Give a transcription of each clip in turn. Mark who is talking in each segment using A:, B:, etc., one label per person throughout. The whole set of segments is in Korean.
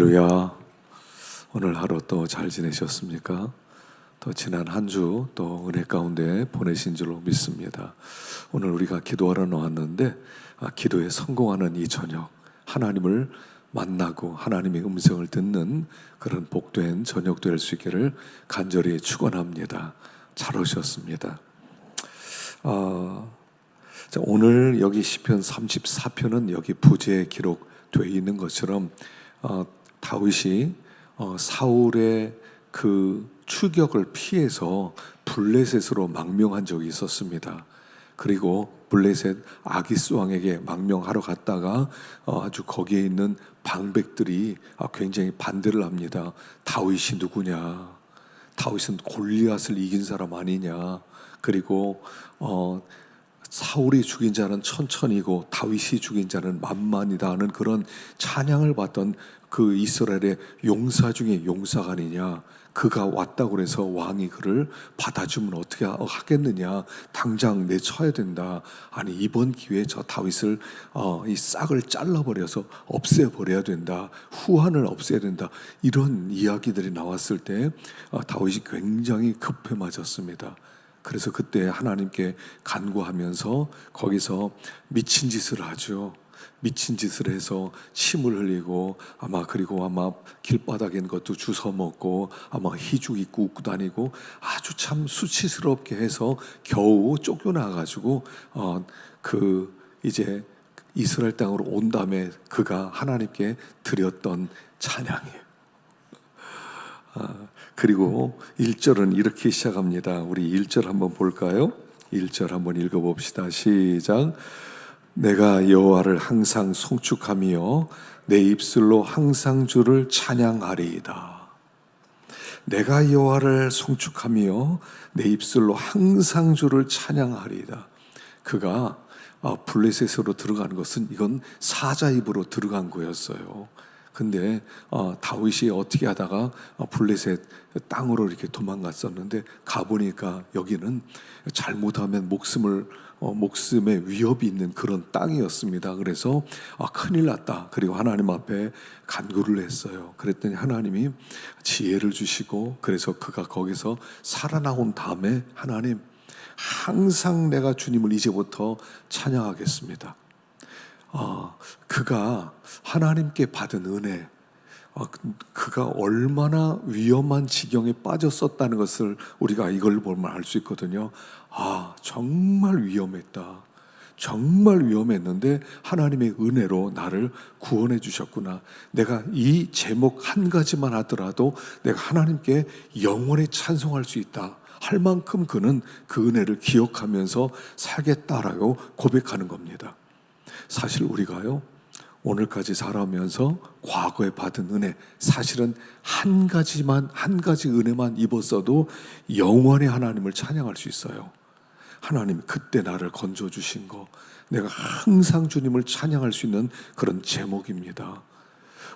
A: 할렐루야. 오늘 하루 또 잘 지내셨습니까? 또 지난 한 주 또 은혜 가운데 보내신 줄로 믿습니다. 오늘 우리가 기도하러 나왔는데 기도에 성공하는 이 저녁, 하나님을 만나고 하나님의 음성을 듣는 그런 복된 저녁 될 수 있기를 간절히 축원합니다. 잘 오셨습니다. 자, 오늘 여기 시편 34편은 여기 부제에 기록되어 있는 것처럼 다윗이 사울의 그 추격을 피해서 블레셋으로 망명한 적이 있었습니다. 그리고 블레셋 아기스 왕에게 망명하러 갔다가 아주 거기에 있는 방백들이 굉장히 반대를 합니다. 다윗이 누구냐? 다윗은 골리앗을 이긴 사람 아니냐? 그리고 사울이 죽인 자는 천천히고 다윗이 죽인 자는 만만이다 하는 그런 찬양을 받던 그 이스라엘의 용사 중에 용사가 아니냐. 그가 왔다고 해서 왕이 그를 받아주면 어떻게 하겠느냐. 당장 내쳐야 된다. 아니 이번 기회에 저 다윗을 이 싹을 잘라버려서 없애버려야 된다. 후한을 없애야 된다. 이런 이야기들이 나왔을 때 다윗이 굉장히 급해 맞았습니다. 그래서 그때 하나님께 간구하면서 거기서 미친 짓을 하죠. 미친 짓을 해서 침을 흘리고 그리고 길바닥에 있는 것도 주워 먹고 희죽 입고 웃고 다니고 아주 참 수치스럽게 해서 겨우 쫓겨나가지고 이제 이스라엘 땅으로 온 다음에 그가 하나님께 드렸던 찬양이에요. 그리고 1절은 이렇게 시작합니다. 우리 1절 한번 볼까요? 1절 한번 읽어봅시다. 시작. 내가 여호와를 항상 송축하며 내 입술로 항상 주를 찬양하리이다. 내가 여호와를 송축하며 내 입술로 항상 주를 찬양하리이다. 그가 블레셋으로 들어가는 것은 이건 사자 입으로 들어간 거였어요. 근데 다윗이 어떻게 하다가 블레셋 땅으로 이렇게 도망갔었는데 가보니까 여기는 잘못하면 목숨의 위협이 있는 그런 땅이었습니다. 그래서 큰일 났다. 그리고 하나님 앞에 간구를 했어요. 그랬더니 하나님이 지혜를 주시고 그래서 그가 거기서 살아나온 다음에 하나님 항상 내가 주님을 이제부터 찬양하겠습니다. 그가 하나님께 받은 은혜, 그가 얼마나 위험한 지경에 빠졌었다는 것을 우리가 이걸 보면 알 수 있거든요. 정말 위험했다. 정말 위험했는데 하나님의 은혜로 나를 구원해 주셨구나. 내가 이 제목 한 가지만 하더라도 내가 하나님께 영원히 찬송할 수 있다 할 만큼 그는 그 은혜를 기억하면서 살겠다라고 고백하는 겁니다. 사실 우리가요, 오늘까지 살아오면서 과거에 받은 은혜, 사실은 한 가지 은혜만 입었어도 영원히 하나님을 찬양할 수 있어요. 하나님 그때 나를 건져주신 거, 내가 항상 주님을 찬양할 수 있는 그런 제목입니다.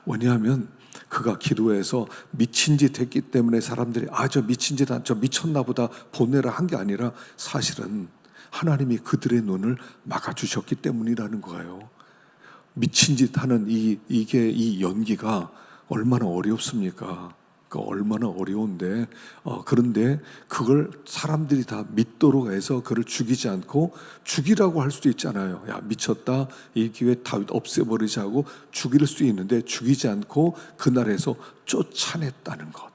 A: 왜냐하면 그가 기도해서 미친 짓 했기 때문에 사람들이 저 미친 짓, 저 미쳤나 보다 보내라 한 게 아니라 사실은 하나님이 그들의 눈을 막아주셨기 때문이라는 거예요. 미친 짓 하는 이 연기가 얼마나 어렵습니까? 얼마나 어려운데 그런데 그걸 사람들이 다 믿도록 해서 그를 죽이지 않고 죽이라고 할 수도 있잖아요. 야 미쳤다, 이 기회에 다윗 없애버리자고 죽일 수 있는데 죽이지 않고 그날에서 쫓아냈다는 것,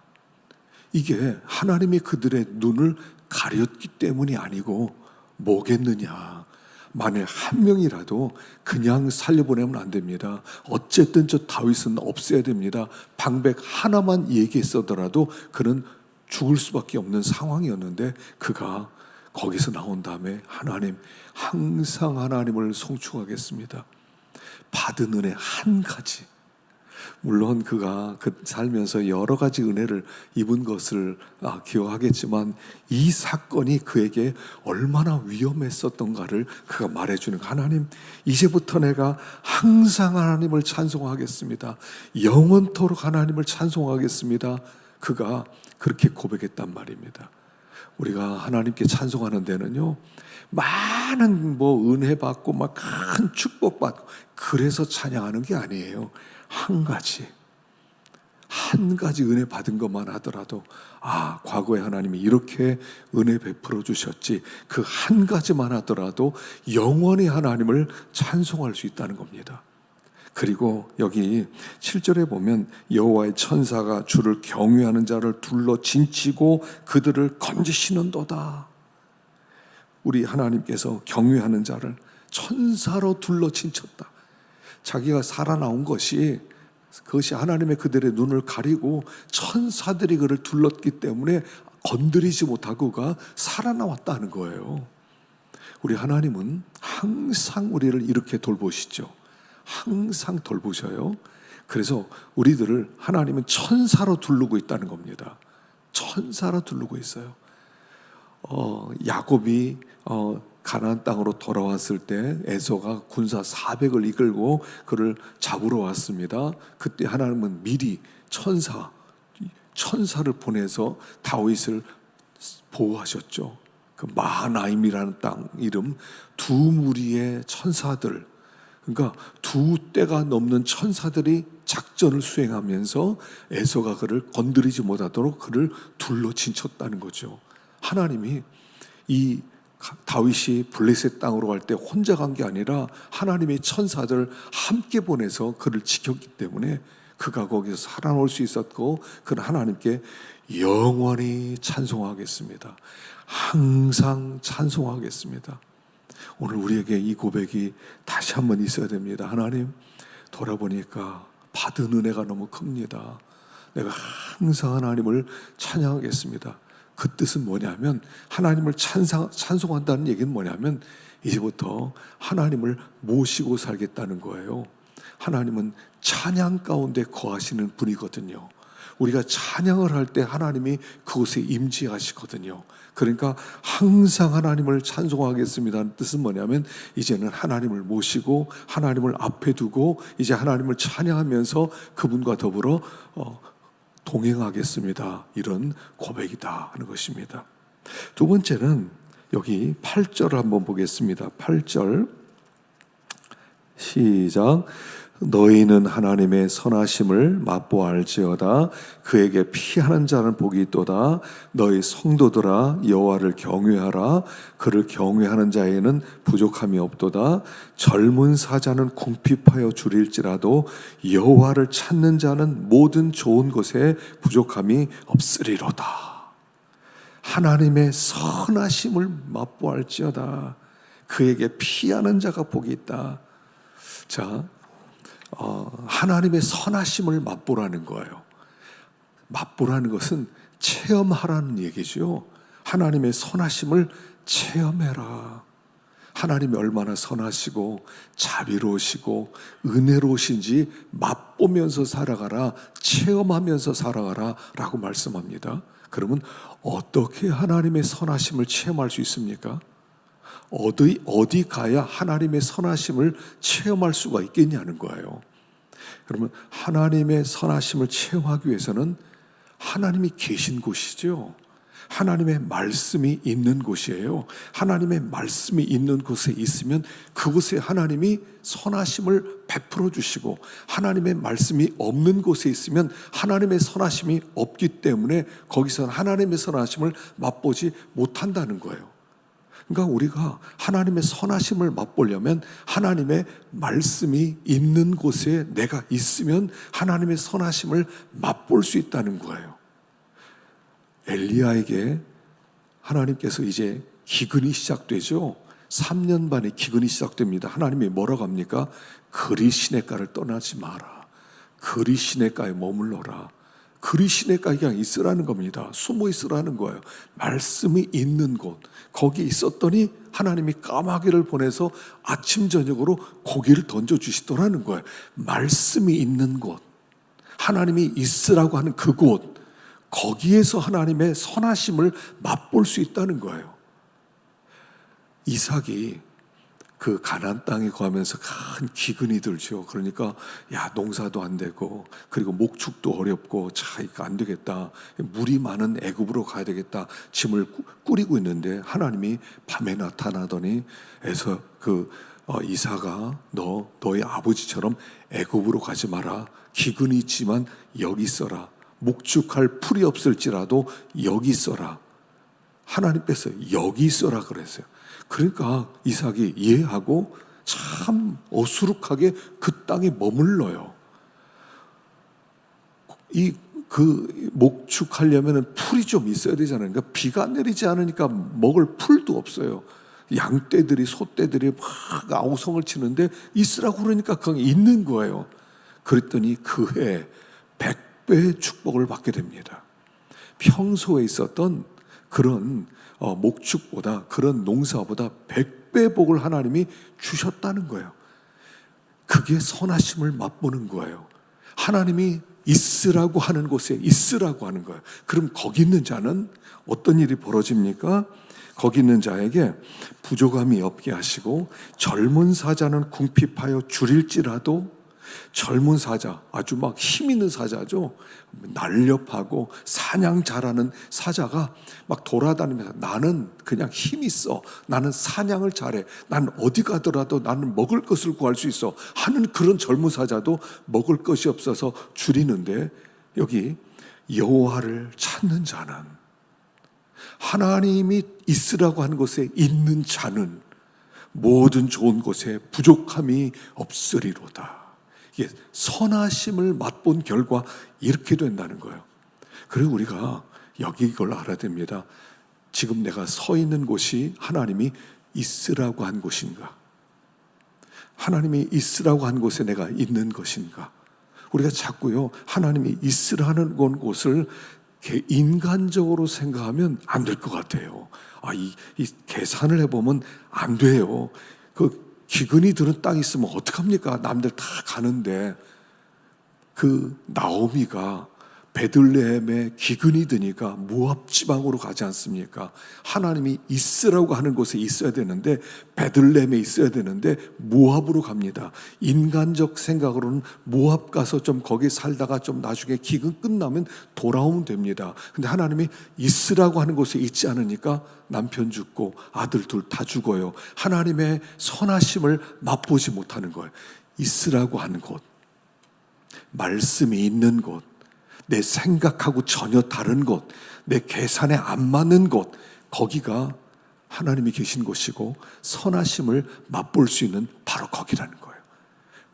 A: 이게 하나님이 그들의 눈을 가렸기 때문이 아니고 뭐겠느냐. 만일 한 명이라도 그냥 살려보내면 안 됩니다. 어쨌든 저 다윗은 없애야 됩니다. 방백 하나만 얘기했어더라도 그는 죽을 수밖에 없는 상황이었는데 그가 거기서 나온 다음에 하나님, 항상 하나님을 송축하겠습니다. 받은 은혜 한 가지, 물론 그가 살면서 여러 가지 은혜를 입은 것을 기억하겠지만 이 사건이 그에게 얼마나 위험했었던가를 그가 말해주는 거예요. 하나님, 이제부터 내가 항상 하나님을 찬송하겠습니다. 영원토록 하나님을 찬송하겠습니다. 그가 그렇게 고백했단 말입니다. 우리가 하나님께 찬송하는 데는요, 많은 은혜 받고 큰 축복 받고 그래서 찬양하는 게 아니에요. 한 가지, 한 가지 은혜 받은 것만 하더라도 과거에 하나님이 이렇게 은혜 베풀어 주셨지, 그 한 가지만 하더라도 영원히 하나님을 찬송할 수 있다는 겁니다. 그리고 여기 7절에 보면 여호와의 천사가 주를 경외하는 자를 둘러 진치고 그들을 건지시는도다. 우리 하나님께서 경외하는 자를 천사로 둘러 진쳤다. 자기가 살아나온 것이, 그것이 하나님의 그들의 눈을 가리고 천사들이 그를 둘렀기 때문에 건드리지 못하고 그가 살아나왔다는 거예요. 우리 하나님은 항상 우리를 이렇게 돌보시죠. 항상 돌보셔요. 그래서 우리들을 하나님은 천사로 두르고 있다는 겁니다. 천사로 두르고 있어요. 야곱이 가나안 땅으로 돌아왔을 때 에서가 군사 400을 이끌고 그를 잡으러 왔습니다. 그때 하나님은 미리 천사를 보내서 다윗을 보호하셨죠. 그 마하나임이라는 땅 이름, 두 무리의 천사들, 그러니까 두 때가 넘는 천사들이 작전을 수행하면서 에서가 그를 건드리지 못하도록 그를 둘러 진쳤다는 거죠. 하나님이 이 다윗이 블레셋 땅으로 갈 때 혼자 간 게 아니라 하나님의 천사들 함께 보내서 그를 지켰기 때문에 그가 거기서 살아올 수 있었고, 그는 하나님께 영원히 찬송하겠습니다. 항상 찬송하겠습니다. 오늘 우리에게 이 고백이 다시 한번 있어야 됩니다. 하나님, 돌아보니까 받은 은혜가 너무 큽니다. 내가 항상 하나님을 찬양하겠습니다. 그 뜻은 뭐냐면, 하나님을 찬송한다는 얘기는 뭐냐면 이제부터 하나님을 모시고 살겠다는 거예요. 하나님은 찬양 가운데 거하시는 분이거든요. 우리가 찬양을 할 때 하나님이 그곳에 임재하시거든요. 그러니까 항상 하나님을 찬송하겠습니다는 뜻은 뭐냐면, 이제는 하나님을 모시고 하나님을 앞에 두고 이제 하나님을 찬양하면서 그분과 더불어 동행하겠습니다. 이런 고백이다 하는 것입니다. 두 번째는 여기 8절을 한번 보겠습니다. 8절 시작. 너희는 하나님의 선하심을 맛보알지어다. 그에게 피하는 자는 복이 있도다. 너희 성도들아, 여호와를 경외하라. 그를 경외하는 자에는 부족함이 없도다. 젊은 사자는 궁핍하여 줄일지라도 여호와를 찾는 자는 모든 좋은 것에 부족함이 없으리로다. 하나님의 선하심을 맛보알지어다. 그에게 피하는 자가 복이 있다. 자, 하나님의 선하심을 맛보라는 거예요. 맛보라는 것은 체험하라는 얘기죠. 하나님의 선하심을 체험해라. 하나님이 얼마나 선하시고 자비로우시고 은혜로우신지 맛보면서 살아가라, 체험하면서 살아가라 라고 말씀합니다. 그러면 어떻게 하나님의 선하심을 체험할 수 있습니까? 어디 가야 하나님의 선하심을 체험할 수가 있겠냐는 거예요. 그러면 하나님의 선하심을 체험하기 위해서는 하나님이 계신 곳이죠. 하나님의 말씀이 있는 곳이에요. 하나님의 말씀이 있는 곳에 있으면 그곳에 하나님이 선하심을 베풀어 주시고, 하나님의 말씀이 없는 곳에 있으면 하나님의 선하심이 없기 때문에 거기서는 하나님의 선하심을 맛보지 못한다는 거예요. 그러니까 우리가 하나님의 선하심을 맛보려면 하나님의 말씀이 있는 곳에 내가 있으면 하나님의 선하심을 맛볼 수 있다는 거예요. 엘리야에게 하나님께서 이제 기근이 시작되죠. 3년 반의 기근이 시작됩니다. 하나님이 뭐라고 합니까? 그리 시냇가를 떠나지 마라. 그리 시냇가에 머물러라. 그리 시냇가에 그냥 있으라는 겁니다. 숨어 있으라는 거예요. 말씀이 있는 곳, 거기 있었더니 하나님이 까마귀를 보내서 아침 저녁으로 고기를 던져주시더라는 거예요. 말씀이 있는 곳, 하나님이 있으라고 하는 그곳, 거기에서 하나님의 선하심을 맛볼 수 있다는 거예요. 이삭이 그 가나안 땅에 가면서 큰 기근이 들죠. 그러니까 농사도 안 되고, 그리고 목축도 어렵고, 이거 안 되겠다, 물이 많은 애굽으로 가야 되겠다, 짐을 꾸리고 있는데 하나님이 밤에 나타나더니 이삭아, 너의 아버지처럼 애굽으로 가지 마라. 기근이 있지만 여기 있어라. 목축할 풀이 없을지라도 여기 있어라. 하나님께서 여기 있어라 그랬어요. 그러니까 이삭이 이해하고 참 어수룩하게 그 땅에 머물러요. 목축하려면 풀이 좀 있어야 되잖아요. 그러니까 비가 내리지 않으니까 먹을 풀도 없어요. 양떼들이, 소떼들이 막 아우성을 치는데 있으라고 그러니까 그냥 있는 거예요. 그랬더니 그 해 100배의 축복을 받게 됩니다. 평소에 있었던 그런 목축보다, 그런 농사보다 100배 복을 하나님이 주셨다는 거예요. 그게 선하심을 맛보는 거예요. 하나님이 있으라고 하는 곳에 있으라고 하는 거예요. 그럼 거기 있는 자는 어떤 일이 벌어집니까? 거기 있는 자에게 부족함이 없게 하시고, 젊은 사자는 궁핍하여 줄일지라도, 젊은 사자, 아주 막 힘 있는 사자죠. 날렵하고 사냥 잘하는 사자가 막 돌아다니면서 나는 그냥 힘 있어, 나는 사냥을 잘해, 난 어디 가더라도 나는 먹을 것을 구할 수 있어 하는 그런 젊은 사자도 먹을 것이 없어서 줄이는데, 여기 여호와를 찾는 자는, 하나님이 있으라고 하는 곳에 있는 자는 모든 좋은 곳에 부족함이 없으리로다. 이게 선하심을 맛본 결과 이렇게 된다는 거예요. 그리고 우리가 여기 이걸 알아야 됩니다. 지금 내가 서 있는 곳이 하나님이 있으라고 한 곳인가? 하나님이 있으라고 한 곳에 내가 있는 것인가? 우리가 자꾸요, 하나님이 있으라는 곳을 인간적으로 생각하면 안 될 것 같아요. 이 계산을 해보면 안 돼요. 기근이 드는 땅이 있으면 어떡합니까? 남들 다 가는데. 나오미가 베들레헴에 기근이 드니까 모압 지방으로 가지 않습니까? 하나님이 있으라고 하는 곳에 있어야 되는데, 베들레헴에 있어야 되는데 모압으로 갑니다. 인간적 생각으로는 모압 가서 좀 거기 살다가 좀 나중에 기근 끝나면 돌아오면 됩니다. 근데 하나님이 있으라고 하는 곳에 있지 않으니까 남편 죽고 아들 둘 다 죽어요. 하나님의 선하심을 맛보지 못하는 거예요. 있으라고 하는 곳, 말씀이 있는 곳, 내 생각하고 전혀 다른 곳, 내 계산에 안 맞는 곳, 거기가 하나님이 계신 곳이고 선하심을 맛볼 수 있는 바로 거기라는 거예요.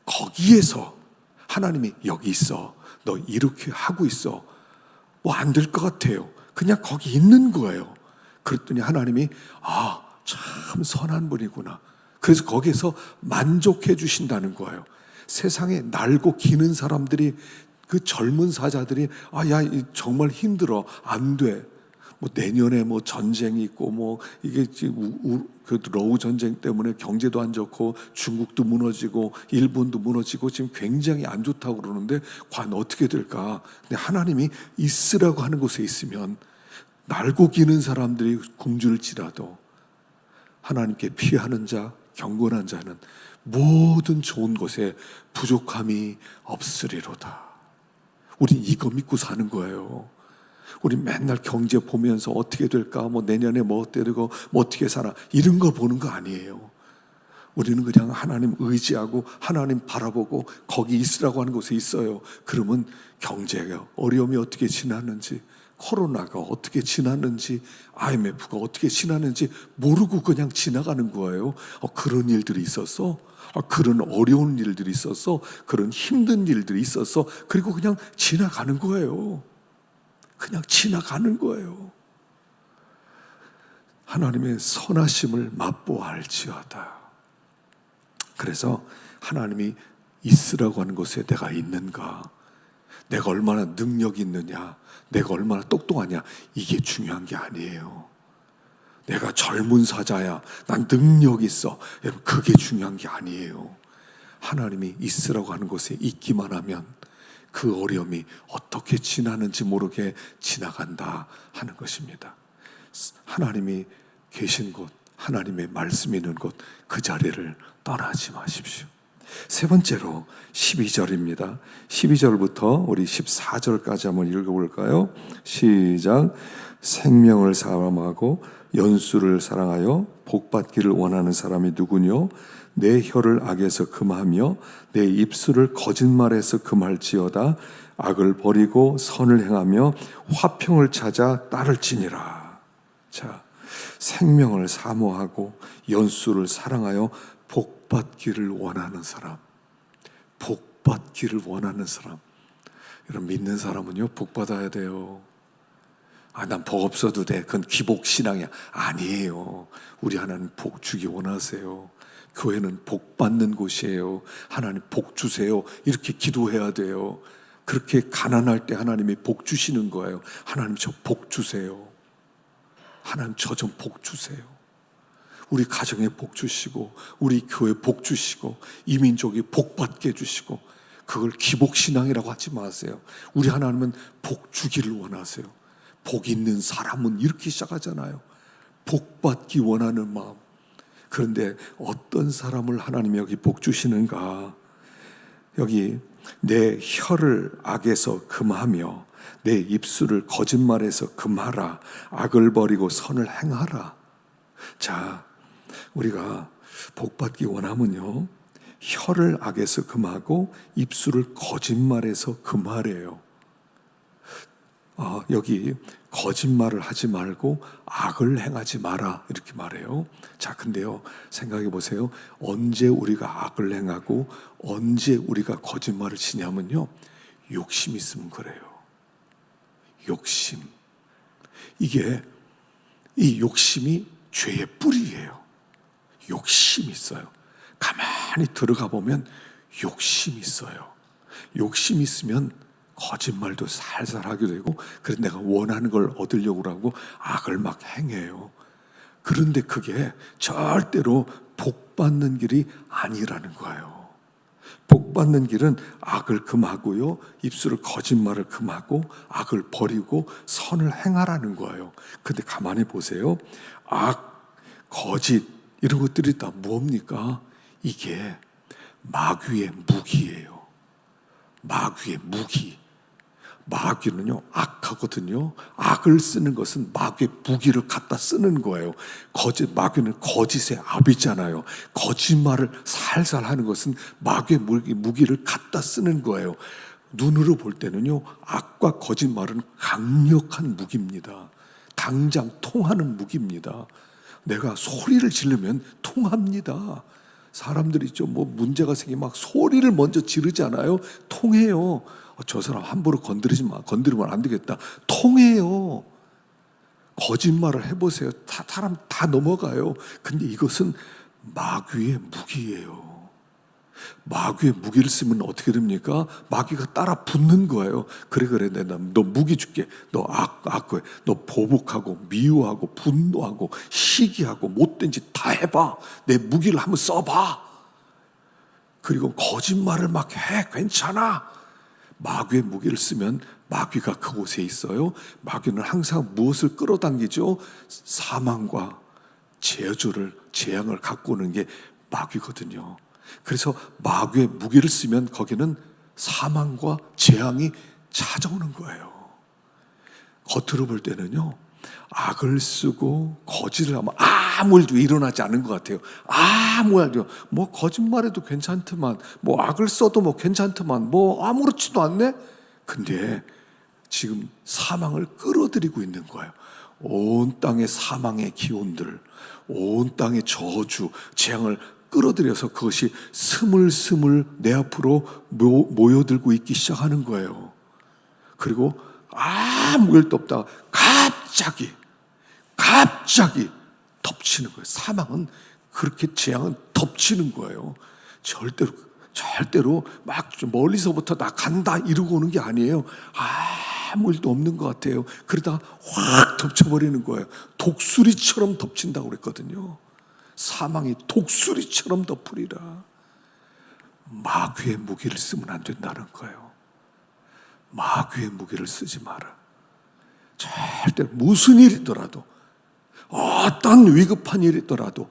A: 거기에서 하나님이 여기 있어, 너 이렇게 하고 있어, 뭐 안 될 것 같아요. 그냥 거기 있는 거예요. 그랬더니 하나님이 참 선한 분이구나. 그래서 거기에서 만족해 주신다는 거예요. 세상에 날고 기는 사람들이, 그 젊은 사자들이 야 정말 힘들어, 안 돼, 뭐 내년에 뭐 전쟁이 있고, 뭐 이게 지금 그 러우 전쟁 때문에 경제도 안 좋고 중국도 무너지고 일본도 무너지고 지금 굉장히 안 좋다고 그러는데 과연 어떻게 될까? 근데 하나님이 있으라고 하는 곳에 있으면 날고 기는 사람들이 굶주릴지라도 하나님께 피하는 자, 경건한 자는 모든 좋은 곳에 부족함이 없으리로다. 우린 이거 믿고 사는 거예요. 우리 맨날 경제 보면서 어떻게 될까, 뭐 내년에 뭐 어떻게 되고 뭐 어떻게 살아, 이런 거 보는 거 아니에요. 우리는 그냥 하나님 의지하고 하나님 바라보고 거기 있으라고 하는 곳에 있어요. 그러면 경제가 어려움이 어떻게 지났는지, 코로나가 어떻게 지났는지, IMF가 어떻게 지났는지 모르고 그냥 지나가는 거예요. 그런 일들이 있었어? 그런 어려운 일들이 있었어? 그런 힘든 일들이 있었어? 그리고 그냥 지나가는 거예요. 그냥 지나가는 거예요. 하나님의 선하심을 맛보아할지어다. 그래서 하나님이 있으라고 하는 곳에 내가 있는가, 내가 얼마나 능력이 있느냐, 내가 얼마나 똑똑하냐, 이게 중요한 게 아니에요. 내가 젊은 사자야, 난 능력이 있어, 여러분, 그게 중요한 게 아니에요. 하나님이 있으라고 하는 곳에 있기만 하면 그 어려움이 어떻게 지나는지 모르게 지나간다 하는 것입니다. 하나님이 계신 곳, 하나님의 말씀이 있는 곳, 그 자리를 떠나지 마십시오. 세 번째로 12절입니다. 12절부터 우리 14절까지 한번 읽어볼까요? 시작. 생명을 사랑하고 연수를 사랑하여 복받기를 원하는 사람이 누구뇨? 내 혀를 악에서 금하며 내 입술을 거짓말에서 금할지어다. 악을 버리고 선을 행하며 화평을 찾아 따를지니라. 자, 생명을 사모하고 연수를 사랑하여 복받기를 원하는 사람, 복받기를 원하는 사람. 여러분, 믿는 사람은요, 복받아야 돼요. 난 복 없어도 돼. 그건 기복신앙이야. 아니에요. 우리 하나님 복 주기 원하세요. 교회는 복 받는 곳이에요. 하나님 복 주세요. 이렇게 기도해야 돼요. 그렇게 가난할 때 하나님이 복 주시는 거예요. 하나님 저 복 주세요. 하나님 저 좀 복 주세요. 우리 가정에 복 주시고, 우리 교회 복 주시고, 이 민족이 복 받게 해주시고, 그걸 기복신앙이라고 하지 마세요. 우리 하나님은 복 주기를 원하세요. 복 있는 사람은 이렇게 시작하잖아요. 복 받기 원하는 마음. 그런데 어떤 사람을 하나님이 여기 복 주시는가? 여기 내 혀를 악에서 금하며 내 입술을 거짓말에서 금하라. 악을 버리고 선을 행하라. 자, 우리가 복 받기 원하면요, 혀를 악에서 금하고 입술을 거짓말에서 금하래요. 여기 거짓말을 하지 말고 악을 행하지 마라 이렇게 말해요. 자, 근데요, 생각해 보세요. 언제 우리가 악을 행하고 언제 우리가 거짓말을 치냐면요, 욕심 있으면 그래요. 욕심. 이 욕심이 죄의 뿌리예요. 욕심이 있어요. 가만히 들어가 보면 욕심이 있어요. 욕심이 있으면 거짓말도 살살 하게 되고, 그래서 내가 원하는 걸 얻으려고 하고 악을 막 행해요. 그런데 그게 절대로 복 받는 길이 아니라는 거예요. 복 받는 길은 악을 금하고요, 입술을 거짓말을 금하고 악을 버리고 선을 행하라는 거예요. 근데 가만히 보세요. 악, 거짓 이런 것들이 다 뭡니까? 이게 마귀의 무기예요. 마귀의 무기. 마귀는요, 악하거든요. 악을 쓰는 것은 마귀의 무기를 갖다 쓰는 거예요. 마귀는 거짓의 압이잖아요. 거짓말을 살살 하는 것은 마귀의 무기를 갖다 쓰는 거예요. 눈으로 볼 때는요, 악과 거짓말은 강력한 무기입니다. 당장 통하는 무기입니다. 내가 소리를 지르면 통합니다. 사람들이 좀 문제가 생기면 막 소리를 먼저 지르잖아요. 통해요. 저 사람 함부로 건드리면 안 되겠다. 통해요. 거짓말을 해보세요. 사람 다 넘어가요. 근데 이것은 마귀의 무기예요. 마귀의 무기를 쓰면 어떻게 됩니까? 마귀가 따라 붙는 거예요. 그래, 너 무기 줄게. 너 악해. 너 보복하고 미워하고 분노하고 시기하고 못된 짓 다 해봐. 내 무기를 한번 써봐. 그리고 거짓말을 막 해. 괜찮아. 마귀의 무기를 쓰면 마귀가 그곳에 있어요. 마귀는 항상 무엇을 끌어당기죠? 사망과 재앙을 갖고 오는 게 마귀거든요. 그래서 마귀의 무기를 쓰면 거기는 사망과 재앙이 찾아오는 거예요. 겉으로 볼 때는요, 악을 쓰고 거짓을 하면 아무 일도 일어나지 않은 것 같아요. 아무 일도, 거짓말해도 괜찮더만, 악을 써도 괜찮더만, 아무렇지도 않네? 근데 지금 사망을 끌어들이고 있는 거예요. 온 땅의 사망의 기운들, 온 땅의 저주, 재앙을 끌어들여서 그것이 스물스물 내 앞으로 모여들고 있기 시작하는 거예요. 그리고 아무 일도 없다가 갑자기 덮치는 거예요. 사망은 그렇게, 재앙은 덮치는 거예요. 절대로 막 멀리서부터 나 간다 이러고 오는 게 아니에요. 아무 일도 없는 것 같아요. 그러다가 확 덮쳐버리는 거예요. 독수리처럼 덮친다고 그랬거든요. 사망이 독수리처럼 덮으리라. 마귀의 무기를 쓰면 안 된다는 거예요. 마귀의 무기를 쓰지 마라. 절대 무슨 일이 있더라도, 어떤 위급한 일이 있더라도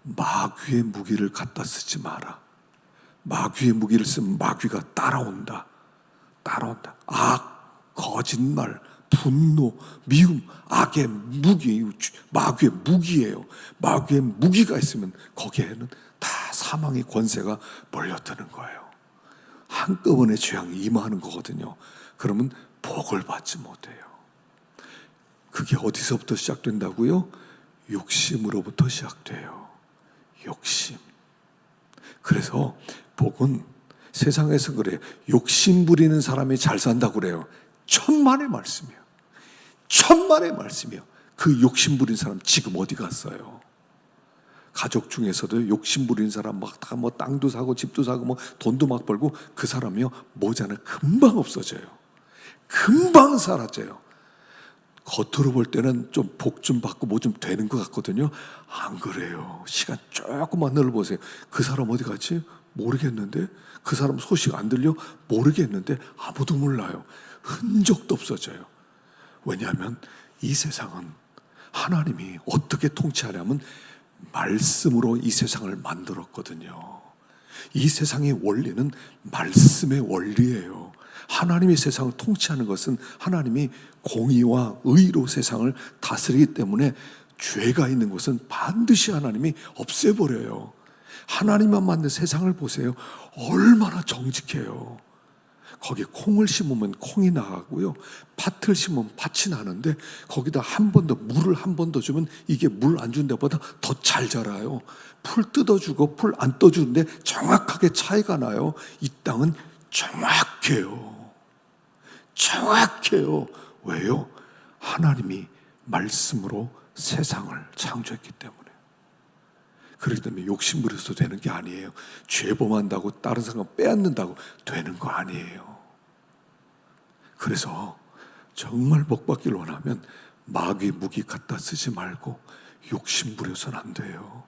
A: 마귀의 무기를 갖다 쓰지 마라. 마귀의 무기를 쓰면 마귀가 따라온다. 악, 거짓말, 분노, 미움, 악의 무기, 마귀의 무기예요. 마귀의 무기가 있으면 거기에는 다 사망의 권세가 몰려드는 거예요. 한꺼번에 재앙이 임하는 거거든요. 그러면 복을 받지 못해요. 그게 어디서부터 시작된다고요? 욕심으로부터 시작돼요. 욕심. 그래서 복은 세상에서 그래요. 욕심 부리는 사람이 잘 산다고 그래요. 천만의 말씀이에요. 천만의 말씀이에요. 그 욕심 부리는 사람 지금 어디 갔어요? 가족 중에서도 욕심 부리는 사람 막 다 뭐 땅도 사고 집도 사고 뭐 돈도 막 벌고 그 사람이요 모자는 금방 없어져요. 금방 사라져요. 겉으로 볼 때는 좀 복 좀 받고 뭐 좀 되는 것 같거든요. 안 그래요. 시간 조금만 흘러보세요. 그 사람 어디 갔지? 모르겠는데. 그 사람 소식 안 들려? 모르겠는데. 아무도 몰라요. 흔적도 없어져요. 왜냐하면 이 세상은 하나님이 어떻게 통치하냐면 말씀으로 이 세상을 만들었거든요. 이 세상의 원리는 말씀의 원리예요. 하나님의 세상을 통치하는 것은 하나님이 공의와 의로 세상을 다스리기 때문에 죄가 있는 것은 반드시 하나님이 없애버려요. 하나님만 만든 세상을 보세요. 얼마나 정직해요. 거기 콩을 심으면 콩이 나가고요. 팥을 심으면 팥이 나는데 거기다 한 번 더 물을 한 번 더 주면 이게 물 안 준 데보다 더 잘 자라요. 풀 뜯어주고 풀 안 떠주는데 정확하게 차이가 나요. 이 땅은 정확해요. 정확해요. 왜요? 하나님이 말씀으로 세상을 창조했기 때문에. 그렇기 때문에 욕심 부려서 되는 게 아니에요. 죄범한다고 다른 사람 빼앗는다고 되는 거 아니에요. 그래서 정말 복 받기를 원하면 마귀 무기 갖다 쓰지 말고 욕심 부려서는 안 돼요.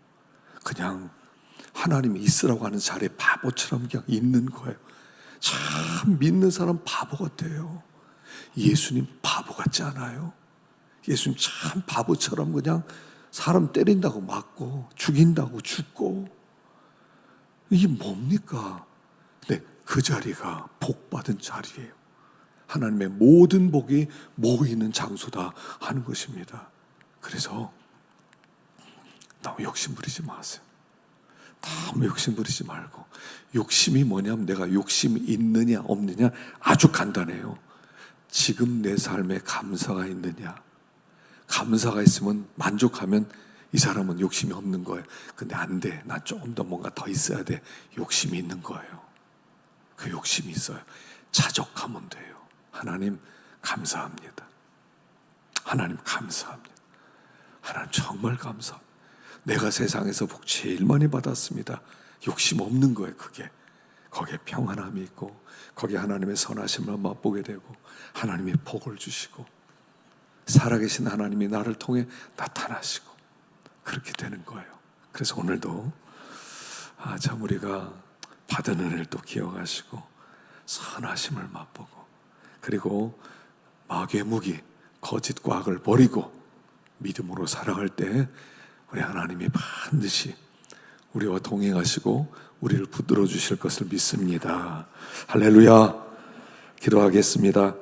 A: 그냥 하나님이 있으라고 하는 자리에 바보처럼 그냥 있는 거예요. 참 믿는 사람 바보 같아요. 예수님 바보 같지 않아요? 예수님 참 바보처럼 그냥 사람 때린다고 맞고 죽인다고 죽고 이게 뭡니까? 근데 그 자리가 복 받은 자리예요. 하나님의 모든 복이 모이는 장소다 하는 것입니다. 그래서 너무 욕심 부리지 마세요. 너무 욕심 부리지 말고. 욕심이 뭐냐면 내가 욕심이 있느냐 없느냐 아주 간단해요. 지금 내 삶에 감사가 있느냐. 감사가 있으면 만족하면 이 사람은 욕심이 없는 거예요. 근데 안 돼. 난 조금 더 뭔가 더 있어야 돼. 욕심이 있는 거예요. 그 욕심이 있어요. 자족하면 돼요. 하나님 감사합니다. 하나님 감사합니다. 하나님 정말 감사합니다. 내가 세상에서 복 제일 많이 받았습니다. 욕심 없는 거예요. 그게. 거기에 평안함이 있고 거기에 하나님의 선하심을 맛보게 되고 하나님의 복을 주시고 살아계신 하나님이 나를 통해 나타나시고 그렇게 되는 거예요. 그래서 오늘도 참 우리가 받은 은혜를 또 기억하시고 선하심을 맛보고 그리고 마귀의 무기 거짓 과학을 버리고 믿음으로 살아갈 때 우리 하나님이 반드시 우리와 동행하시고 우리를 붙들어 주실 것을 믿습니다. 할렐루야. 기도하겠습니다.